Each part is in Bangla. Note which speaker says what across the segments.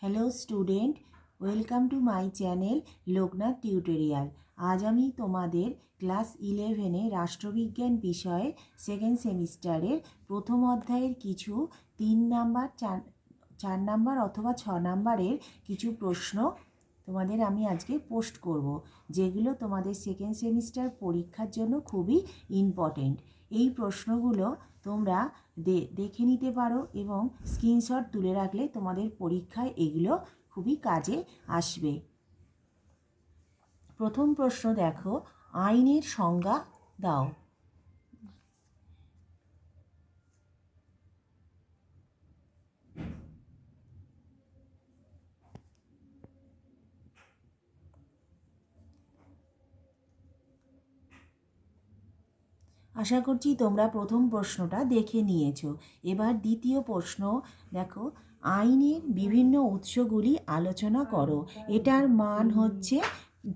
Speaker 1: Hello student, welcome to my channel Loknath tutorial. আজ আমি তোমাদের ক্লাস 11-এ রাষ্ট্রবিজ্ঞান বিষয়ে সেকেন্ড সেমিস্টারের প্রথম অধ্যায়ের কিছু 3 নাম্বার 4 নাম্বার অথবা 6 নাম্বারের কিছু প্রশ্ন তোমাদের আমি আজকে পোস্ট করব, যেগুলো তোমাদের সেকেন্ড সেমিস্টার পরীক্ষার জন্য খুবই ইম্পর্টেন্ট। এই প্রশ্নগুলো তোমরা দেখে নিতে পারো এবং স্ক্রিনশট তুলে রাখলে তোমাদের পরীক্ষায় এগুলো খুবই কাজে আসবে। প্রথম প্রশ্ন দেখো, আইনের সংজ্ঞা দাও। আশা করছি তোমরা প্রথম প্রশ্নটা দেখে নিয়েছো। এবার দ্বিতীয় প্রশ্ন দেখো, আইনের বিভিন্ন উৎসগুলি আলোচনা করো। এটার মান হচ্ছে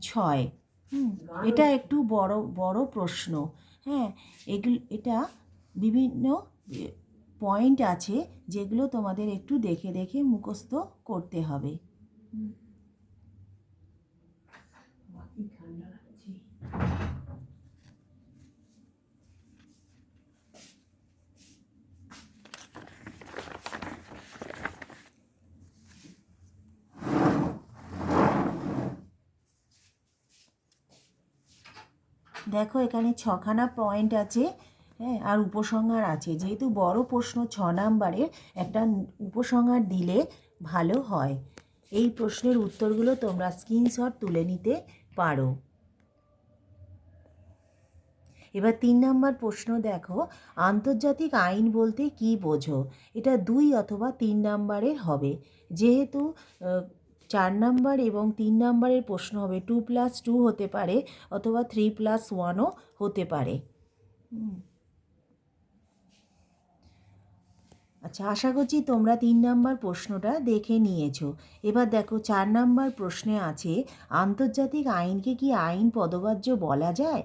Speaker 1: 6। এটা একটু বড় প্রশ্ন। হ্যাঁ, এটা বিভিন্ন পয়েন্ট আছে যেগুলো তোমাদের একটু দেখে দেখে মুখস্থ করতে হবে। দেখো এখানে 6খানা পয়েন্ট আছে, হ্যাঁ, আর উপসংহার আছে। যেহেতু বড় প্রশ্ন 6 নাম্বারের, একটা উপসংহার দিলে ভালো হয়। এই প্রশ্নের উত্তরগুলো তোমরা স্ক্রিনশট তুলে নিতে পারো। এবার 3 নাম্বার প্রশ্ন দেখো, আন্তর্জাতিক আইন বলতে কি বোঝো? এটা 2 অথবা 3 নাম্বারের হবে। যেহেতু 4 নাম্বার এবং 3 নাম্বারের প্রশ্ন হবে, 2+2 হতে পারে অথবা 3+1ও হতে পারে। আচ্ছা, আশা করছি তোমরা 3 নাম্বার প্রশ্নটা দেখে নিয়েছো। এবার দেখো 4 নাম্বার প্রশ্নে আছে, আন্তর্জাতিক আইনকে কি আইন পদবাচ্য বলা যায়?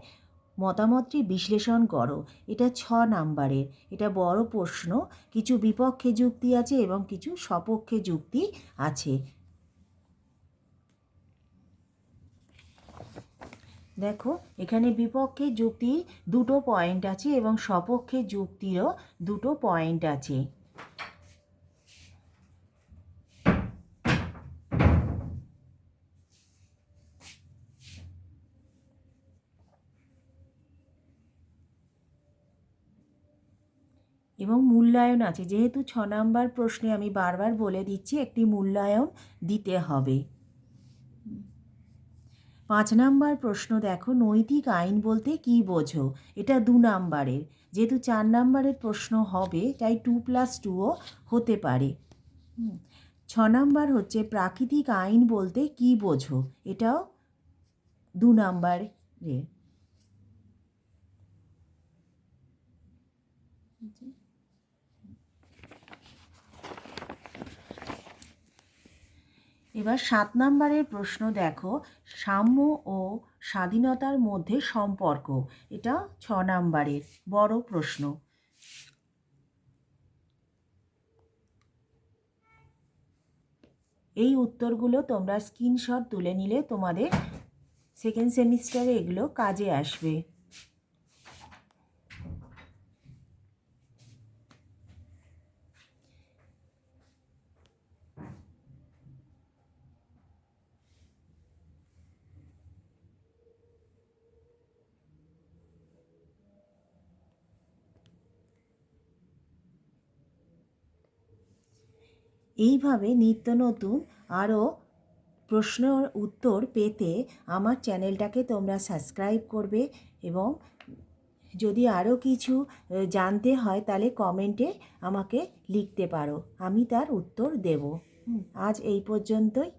Speaker 1: মতামতটি বিশ্লেষণ করো। এটা 6 নাম্বারের, এটা বড় প্রশ্ন। কিছু বিপক্ষে যুক্তি আছে এবং কিছু সপক্ষে যুক্তি আছে। দেখো এখানে বিপক্ষে যুক্তির 2টো পয়েন্ট আছে এবং সপক্ষে যুক্তিরও 2টো পয়েন্ট আছে। এবং মূল্যায়ন আছে। যেহেতু 6 নাম্বার প্রশ্নে আমি বারবার বলে দিচ্ছি, একটি মূল্যায়ন দিতে হবে। 5 নাম্বার প্রশ্ন দেখো, নৈতিক আইন বলতে কি বোঝো? এটা 2 নাম্বারের। যেহেতু 4 নাম্বারের প্রশ্ন হবে, তাই 2+2ও হতে পারে। 6 নাম্বার হচ্ছে প্রাকৃতিক আইন বলতে কি বোঝো? এটাও 2 নাম্বারের। এবার 7 নাম্বারের প্রশ্ন দেখো, সাম্য ও স্বাধীনতার মধ্যে সম্পর্ক। এটা 6 নাম্বারের বড় প্রশ্ন। এই উত্তরগুলো তোমরা স্ক্রিনশট তুলে নিলে তোমাদের সেকেন্ড সেমিস্টারে এগুলো কাজে আসবে। এইভাবে নিত্য নতুন আরও প্রশ্নের উত্তর পেতে আমার চ্যানেলটাকে তোমরা সাবস্ক্রাইব করবে এবং যদি আরও কিছু জানতে হয় তাহলে কমেন্টে আমাকে লিখতে পারো, আমি তার উত্তর দেব। আজ এই পর্যন্তই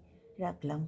Speaker 1: রাখলাম।